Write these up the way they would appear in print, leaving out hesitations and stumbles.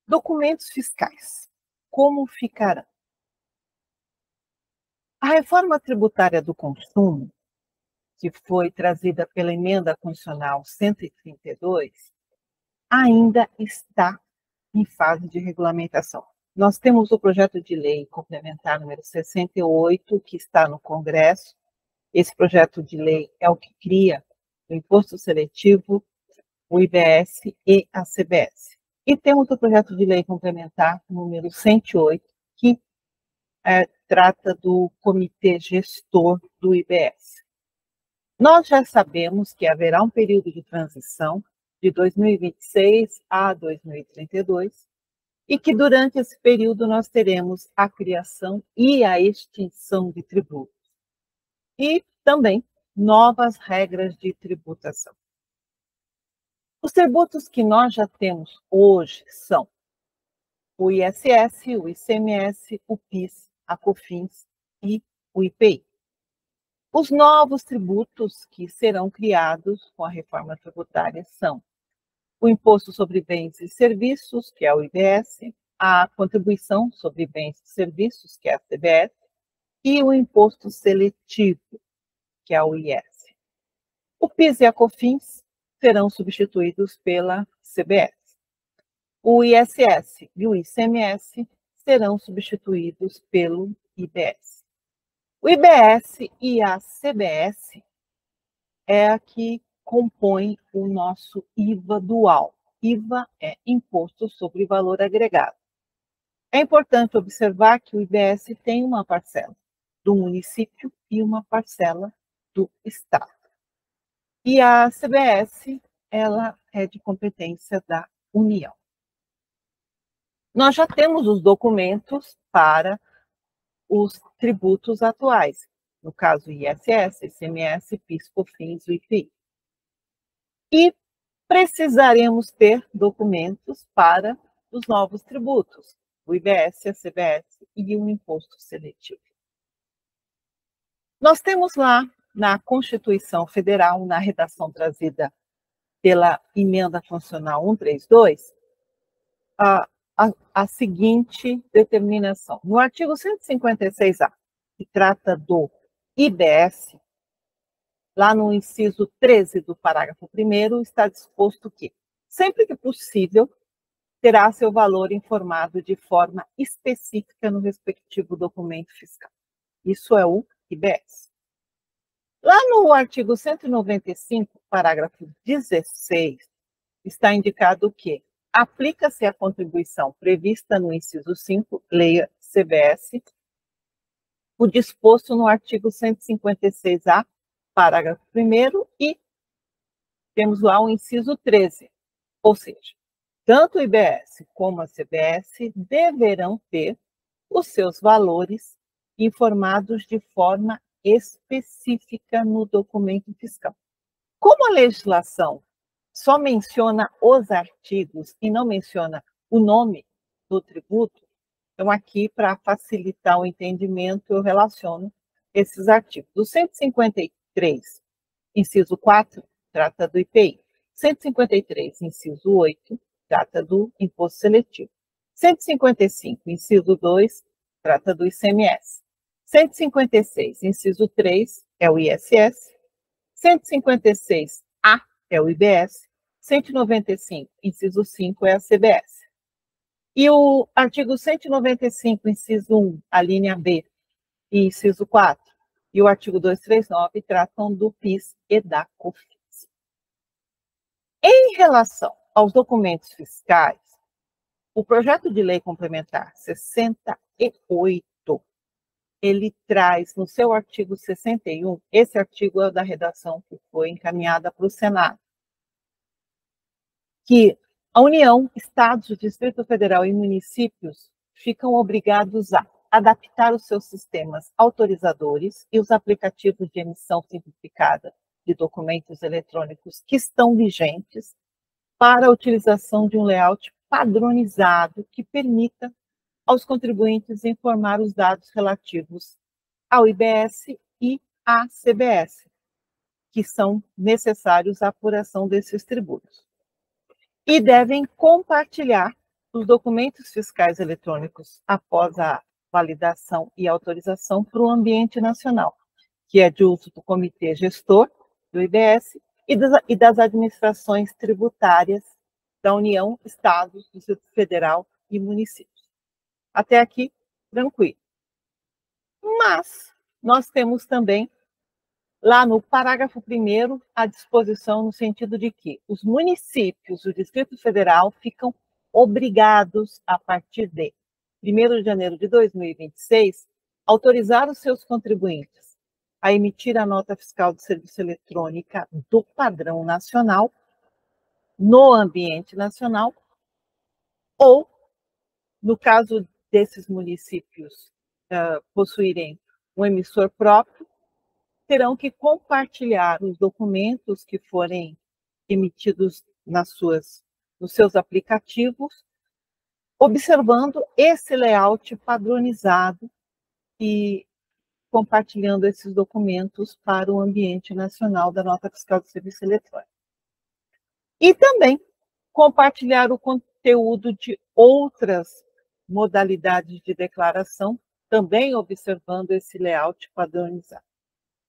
Documentos fiscais. Como ficarão? A reforma tributária do consumo, que foi trazida pela Emenda Constitucional 132, ainda está em fase de regulamentação. Nós temos o projeto de lei complementar número 68, que está no Congresso. Esse projeto de lei é o que cria o Imposto Seletivo, o IBS e a CBS. E temos o projeto de lei complementar número 108, que trata do Comitê Gestor do IBS. Nós já sabemos que haverá um período de transição de 2026 a 2032 e que durante esse período nós teremos a criação e a extinção de tributos e também novas regras de tributação. Os tributos que nós já temos hoje são o ISS, o ICMS, o PIS, a COFINS e o IPI. Os novos tributos que serão criados com a reforma tributária são o Imposto sobre Bens e Serviços, que é o IBS, a Contribuição sobre Bens e Serviços, que é a CBS, e o Imposto Seletivo, que é o IS. O PIS e a COFINS serão substituídos pela CBS. O ISS e o ICMS serão substituídos pelo IBS. O IBS e a CBS é a que compõe o nosso IVA dual. IVA é Imposto sobre Valor Agregado. É importante observar que o IBS tem uma parcela do município e uma parcela do Estado. E a CBS, ela é de competência da União. Nós já temos os documentos para os tributos atuais, no caso ISS, ICMS, PIS, COFINS e IPI. E precisaremos ter documentos para os novos tributos, o IBS, a CBS e o Imposto Seletivo. Nós temos lá na Constituição Federal, na redação trazida pela Emenda Constitucional 132, a seguinte determinação. No artigo 156A, que trata do IBS, lá no inciso 13 do parágrafo 1º, está disposto que, sempre que possível, terá seu valor informado de forma específica no respectivo documento fiscal. Isso é o IBS. Lá no artigo 195, parágrafo 16, está indicado que aplica-se a contribuição prevista no inciso 5, leia CBS, o disposto no artigo 156A, parágrafo 1º, e temos lá o inciso 13, ou seja, tanto o IBS como a CBS deverão ter os seus valores informados de forma específica no documento fiscal. Como a legislação só menciona os artigos e não menciona o nome do tributo, então aqui, para facilitar o entendimento, eu relaciono esses artigos. O 153, inciso 4, trata do IPI. 153, inciso 8, trata do Imposto Seletivo. 155, inciso 2, trata do ICMS. 156, inciso 3, é o ISS. 156A é o IBS. 195, inciso 5, é a CBS. E o artigo 195, inciso 1, a linha B, e inciso 4, e o artigo 239 tratam do PIS e da COFINS. Em relação aos documentos fiscais, o projeto de lei complementar 68, ele traz no seu artigo 61, esse artigo é o da redação que foi encaminhada para o Senado, que a União, Estados, o Distrito Federal e municípios ficam obrigados a adaptar os seus sistemas autorizadores e os aplicativos de emissão simplificada de documentos eletrônicos que estão vigentes para a utilização de um layout padronizado que permita aos contribuintes informar os dados relativos ao IBS e à CBS, que são necessários à apuração desses tributos. E devem compartilhar os documentos fiscais eletrônicos após a validação e autorização para o ambiente nacional, que é de uso do Comitê Gestor do IBS e das administrações tributárias da União, Estados, Distrito Federal e municípios. Até aqui, tranquilo. Mas nós temos também, lá no parágrafo 1º, a disposição no sentido de que os municípios do Distrito Federal ficam obrigados, a partir de 1º de janeiro de 2026, autorizar os seus contribuintes a emitir a nota fiscal de serviço eletrônica do padrão nacional no ambiente nacional, ou, no caso desses municípios possuírem um emissor próprio, terão que compartilhar os documentos que forem emitidos nos seus aplicativos, observando esse layout padronizado e compartilhando esses documentos para o ambiente nacional da nota fiscal de serviço eletrônico. E também compartilhar o conteúdo de outras modalidades de declaração, também observando esse layout padronizado.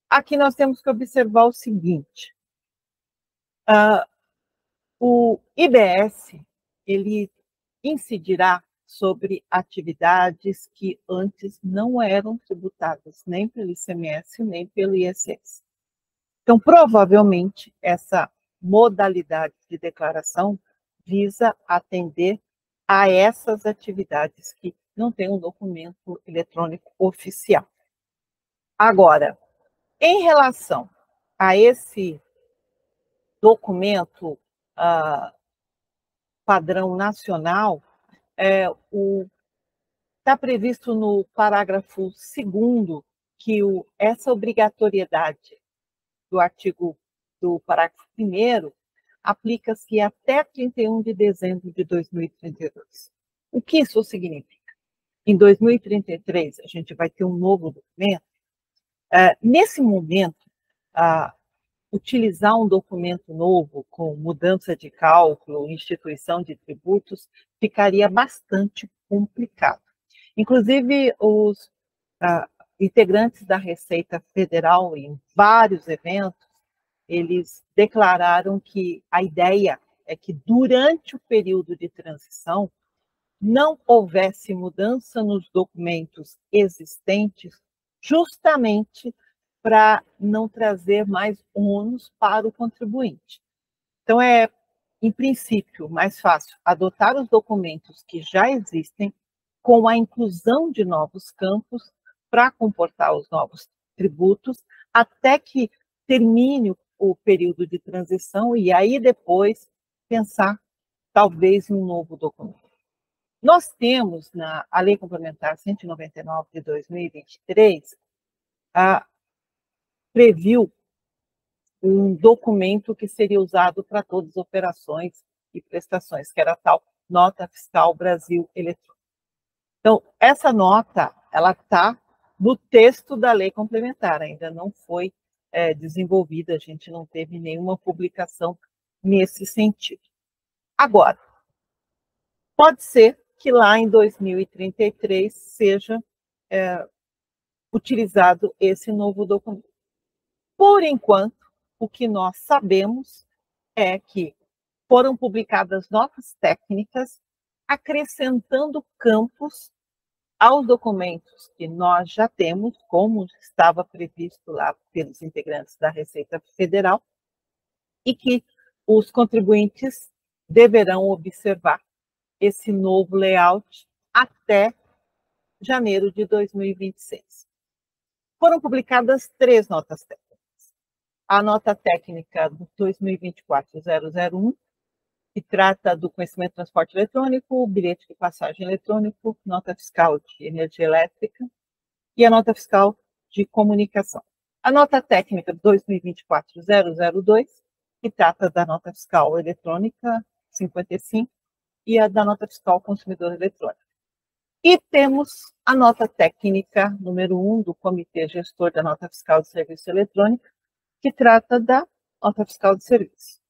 Aqui nós temos que observar o seguinte: o IBS, ele incidirá sobre atividades que antes não eram tributadas nem pelo ICMS nem pelo ISS. Então, provavelmente, essa modalidade de declaração visa atender a essas atividades que não têm um documento eletrônico oficial. Agora, em relação a esse documento padrão nacional, está previsto no parágrafo 2º que essa obrigatoriedade do artigo do parágrafo 1º aplica-se até 31 de dezembro de 2032. O que isso significa? Em 2033, a gente vai ter um novo documento. Nesse momento, utilizar um documento novo com mudança de cálculo, instituição de tributos, ficaria bastante complicado. Inclusive, os integrantes da Receita Federal, em vários eventos, eles declararam que a ideia é que, durante o período de transição, não houvesse mudança nos documentos existentes, justamente para não trazer mais ônus para o contribuinte. Então, em princípio, mais fácil adotar os documentos que já existem, com a inclusão de novos campos para comportar os novos tributos, até que termine o período de transição e aí depois pensar, talvez, em um novo documento. Nós temos, a Lei Complementar 199 de 2023, previu um documento que seria usado para todas as operações e prestações, que era a tal Nota Fiscal Brasil Eletrônica. Então, essa nota, ela está no texto da lei complementar, ainda não foi desenvolvida, a gente não teve nenhuma publicação nesse sentido. Agora, pode ser que lá em 2033 seja utilizado esse novo documento. Por enquanto, o que nós sabemos é que foram publicadas notas técnicas acrescentando campos aos documentos que nós já temos, como estava previsto lá pelos integrantes da Receita Federal, e que os contribuintes deverão observar esse novo layout até janeiro de 2026. Foram publicadas 3 notas técnicas. A nota técnica do 2024-001, que trata do conhecimento de transporte eletrônico, bilhete de passagem eletrônico, nota fiscal de energia elétrica e a nota fiscal de comunicação. A nota técnica 2024-002, que trata da nota fiscal eletrônica 55 e a da nota fiscal consumidor eletrônico. E temos a nota técnica número 1 do Comitê Gestor da Nota Fiscal de Serviço Eletrônico, que trata da nota fiscal de serviço.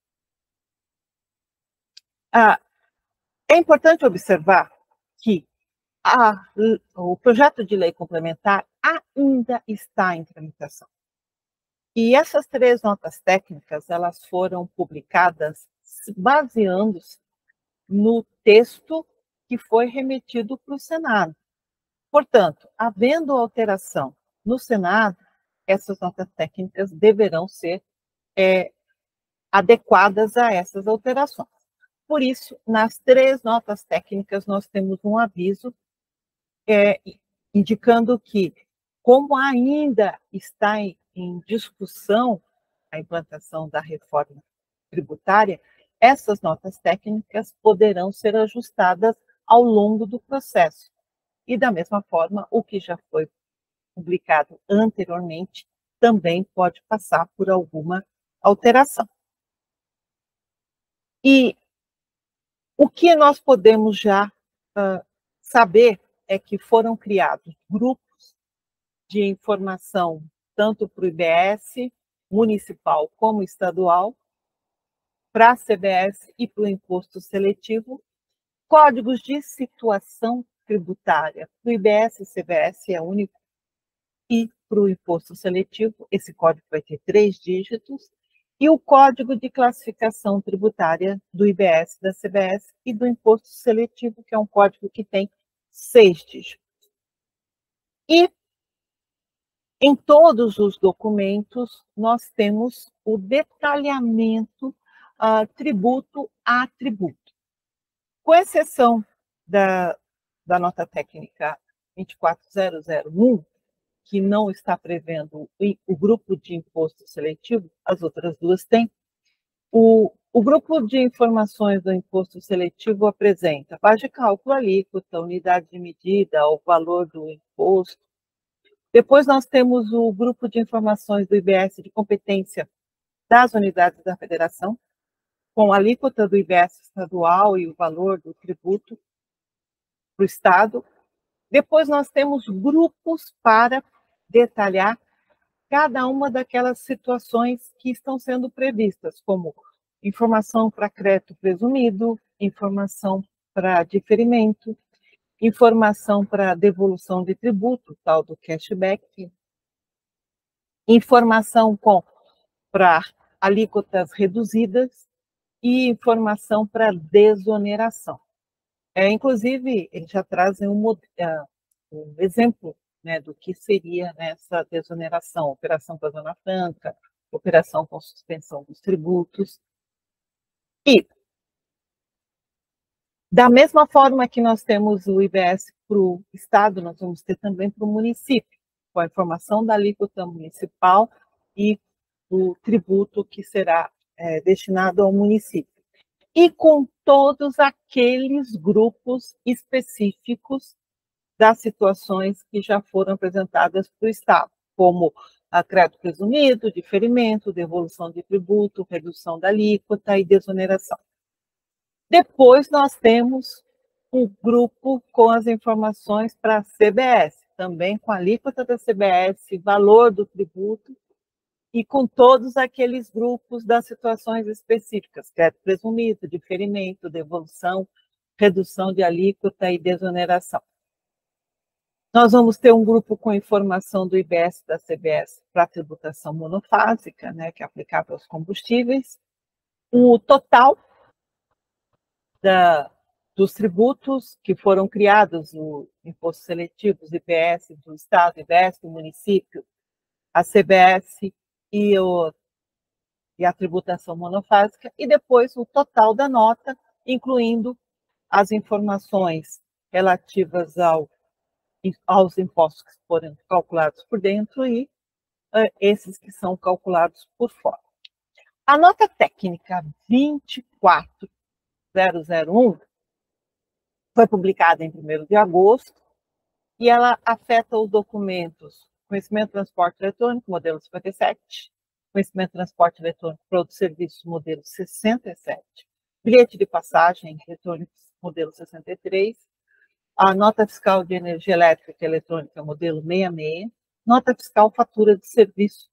É importante observar que o projeto de lei complementar ainda está em tramitação. E essas 3 notas técnicas, elas foram publicadas baseando-se no texto que foi remetido para o Senado. Portanto, havendo alteração no Senado, essas notas técnicas deverão ser adequadas a essas alterações. Por isso, nas 3 notas técnicas, nós temos um aviso indicando que, como ainda está em discussão a implantação da reforma tributária, essas notas técnicas poderão ser ajustadas ao longo do processo. E, da mesma forma, o que já foi publicado anteriormente também pode passar por alguma alteração. E o que nós podemos já saber é que foram criados grupos de informação, tanto para o IBS, municipal como estadual, para a CBS e para o imposto seletivo, códigos de situação tributária. Para o IBS e CBS é único, e para o imposto seletivo, esse código vai ter 3 dígitos, e o código de classificação tributária do IBS, da CBS e do imposto seletivo, que é um código que tem 6 dígitos. E em todos os documentos, nós temos o detalhamento tributo a tributo. Com exceção da nota técnica 24001, que não está prevendo o grupo de imposto seletivo, as outras 2 têm. O grupo de informações do imposto seletivo apresenta base de cálculo, alíquota, unidade de medida, o valor do imposto. Depois nós temos o grupo de informações do IBS de competência das unidades da federação, com a alíquota do IBS estadual e o valor do tributo para o Estado. Depois nós temos grupos para detalhar cada uma daquelas situações que estão sendo previstas, como informação para crédito presumido, informação para diferimento, informação para devolução de tributo, tal do cashback, informação para alíquotas reduzidas e informação para desoneração. Inclusive, eles já trazem um exemplo, né, do que seria essa desoneração, operação com a Zona Franca, operação com suspensão dos tributos. E, da mesma forma que nós temos o IBS para o Estado, nós vamos ter também para o município, com a informação da alíquota municipal e o tributo que será destinado ao município. E com todos aqueles grupos específicos das situações que já foram apresentadas para o Estado, como a crédito presumido, diferimento, devolução de tributo, redução da alíquota e desoneração. Depois nós temos um grupo com as informações para a CBS, também com a alíquota da CBS, valor do tributo, e com todos aqueles grupos das situações específicas, crédito presumido, diferimento, devolução, redução de alíquota e desoneração. Nós vamos ter um grupo com informação do IBS e da CBS para a tributação monofásica, né, que é aplicável aos combustíveis, o total dos tributos que foram criados no imposto seletivo, os IBS do Estado, IBS do município, a CBS e a tributação monofásica, e depois o total da nota, incluindo as informações relativas aos impostos que foram calculados por dentro e esses que são calculados por fora. A nota técnica 24001 foi publicada em 1º de agosto e ela afeta os documentos Conhecimento Transporte Eletrônico, modelo 57, Conhecimento Transporte Eletrônico Produtos e Serviços, modelo 67, Bilhete de Passagem Eletrônico, modelo 63, a Nota Fiscal de Energia Elétrica Eletrônica, modelo 66, Nota Fiscal Fatura de Serviço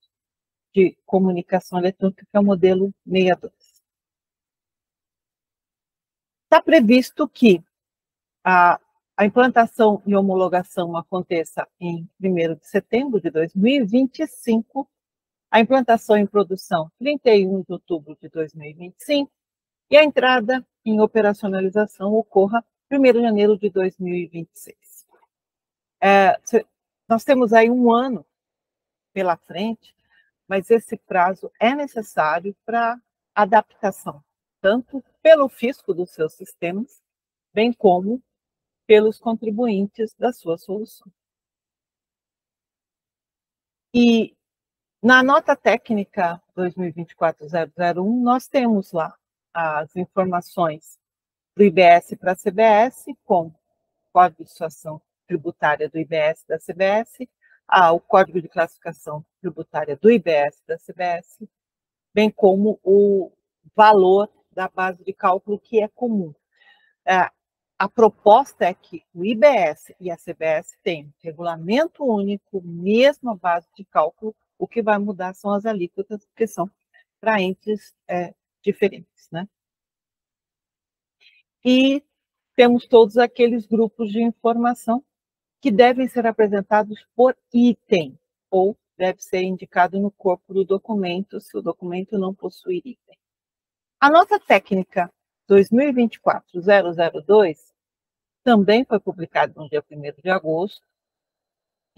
de Comunicação Eletrônica, que é o modelo 62. Está previsto que a implantação e homologação aconteça em 1º de setembro de 2025, a implantação em produção 31 de outubro de 2025 e a entrada em operacionalização ocorra 1º de janeiro de 2026. Nós temos aí um ano pela frente, mas esse prazo é necessário para adaptação, tanto pelo fisco dos seus sistemas, bem como pelos contribuintes da sua solução. E na nota técnica 2024-001, nós temos lá as informações do IBS para a CBS, com Código de Situação Tributária do IBS da CBS, o Código de Classificação Tributária do IBS da CBS, bem como o valor da base de cálculo que é comum. A proposta é que o IBS e a CBS tenham regulamento único, mesma base de cálculo, o que vai mudar são as alíquotas, porque são para entes diferentes, né? E temos todos aqueles grupos de informação que devem ser apresentados por item, ou deve ser indicado no corpo do documento, se o documento não possuir item. A nota técnica 2024-002 também foi publicada no dia 1º de agosto,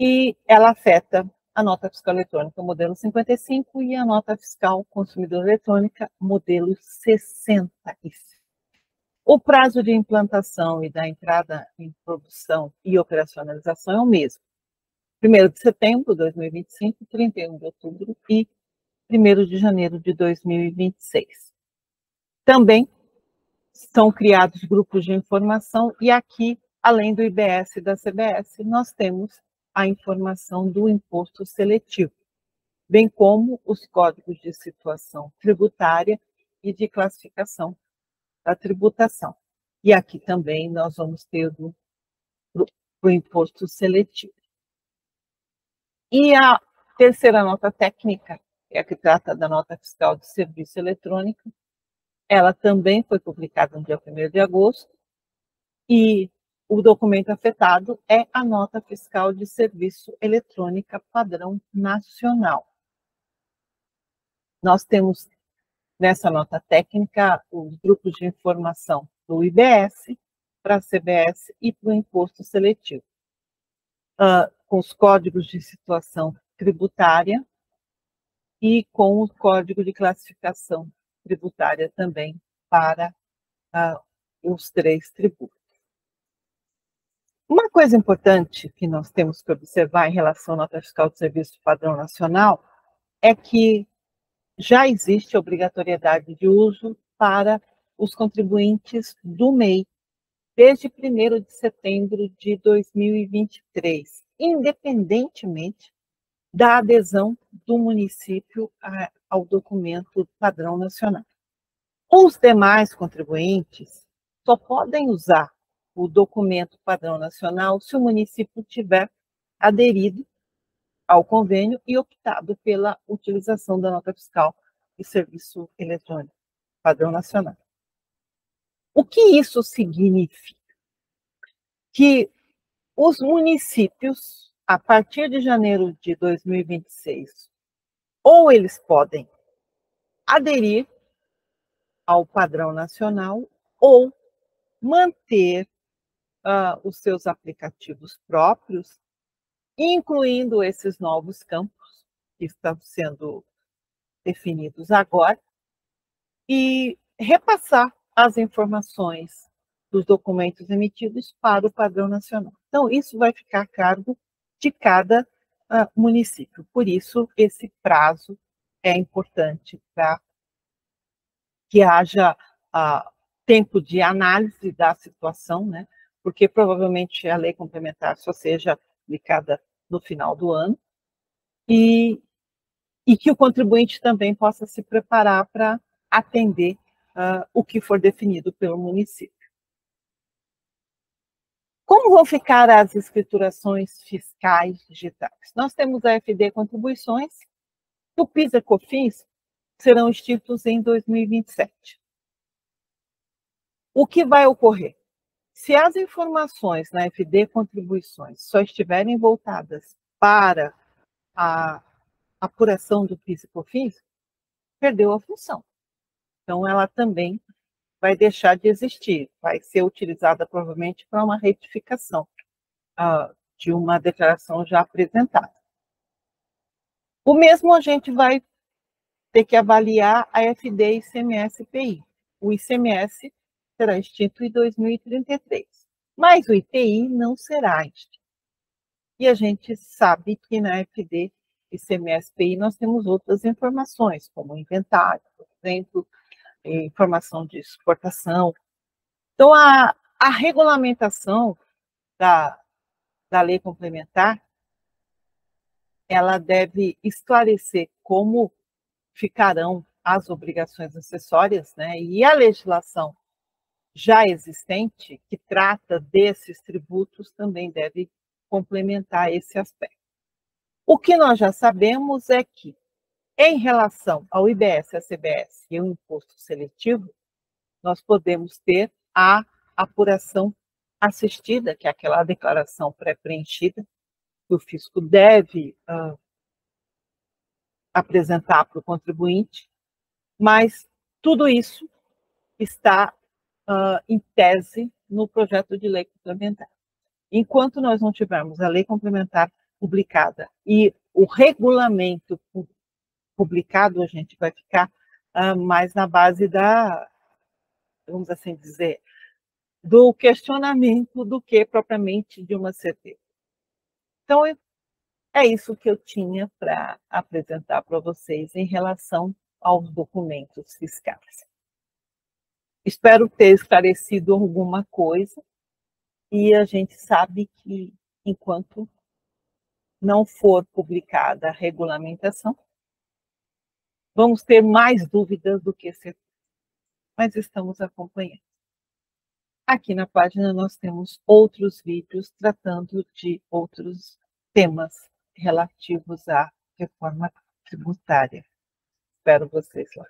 e ela afeta a nota fiscal eletrônica modelo 55 e a nota fiscal consumidor eletrônica modelo 65. O prazo de implantação e da entrada em produção e operacionalização é o mesmo. 1º de setembro de 2025, 31 de outubro e 1º de janeiro de 2026. Também são criados grupos de informação e aqui, além do IBS e da CBS, nós temos a informação do imposto seletivo, bem como os códigos de situação tributária e de classificação da tributação. E aqui também nós vamos ter o imposto seletivo. E a terceira nota técnica, é a que trata da nota fiscal de serviço eletrônico, ela também foi publicada no dia 1º de agosto, e o documento afetado é a nota fiscal de serviço eletrônica padrão nacional. Nós temos nessa nota técnica os grupos de informação do IBS, para a CBS e para o imposto seletivo, com os códigos de situação tributária e com o código de classificação tributária também para os 3 tributos. Uma coisa importante que nós temos que observar em relação à nota fiscal de serviço padrão nacional é que já existe obrigatoriedade de uso para os contribuintes do MEI, desde 1º de setembro de 2023, independentemente da adesão do município ao documento padrão nacional. Os demais contribuintes só podem usar o documento padrão nacional se o município tiver aderido ao convênio e optado pela utilização da nota fiscal de serviço eletrônico padrão nacional. O que isso significa? Que os municípios, a partir de janeiro de 2026, ou eles podem aderir ao padrão nacional ou manter os seus aplicativos próprios, incluindo esses novos campos que estão sendo definidos agora, e repassar as informações dos documentos emitidos para o padrão nacional. Então, isso vai ficar a cargo de cada município. Por isso, esse prazo é importante para que haja tempo de análise da situação, né? Porque provavelmente a lei complementar só seja aplicada no final do ano, e que o contribuinte também possa se preparar para atender o que for definido pelo município. Como vão ficar as escriturações fiscais digitais? Nós temos a FD Contribuições, o PIS e COFINS serão extintos em 2027. O que vai ocorrer? Se as informações na FD Contribuições só estiverem voltadas para a apuração do PIS e COFINS, perdeu a função. Então, ela também vai deixar de existir, vai ser utilizada provavelmente para uma retificação de uma declaração já apresentada. O mesmo a gente vai ter que avaliar a FD ICMS-PI. O ICMS será extinto em 2033, mas o IPI não será extinto. E a gente sabe que na FD ICMS-PI nós temos outras informações, como inventário, por exemplo, informação de exportação. Então, a regulamentação da lei complementar, ela deve esclarecer como ficarão as obrigações acessórias, né? E a legislação já existente, que trata desses tributos, também deve complementar esse aspecto. O que nós já sabemos é que, em relação ao IBS, a CBS e o imposto seletivo, nós podemos ter a apuração assistida, que é aquela declaração pré-preenchida, que o fisco deve apresentar para o contribuinte, mas tudo isso está em tese no projeto de lei complementar. Enquanto nós não tivermos a lei complementar publicada e o regulamento publicado, a gente vai ficar mais na base da, vamos assim dizer, do questionamento do que propriamente de uma certeza. Então, é isso que eu tinha para apresentar para vocês em relação aos documentos fiscais. Espero ter esclarecido alguma coisa, e a gente sabe que, enquanto não for publicada a regulamentação, vamos ter mais dúvidas do que certeza, mas estamos acompanhando. Aqui na página nós temos outros vídeos tratando de outros temas relativos à reforma tributária. Espero vocês lá.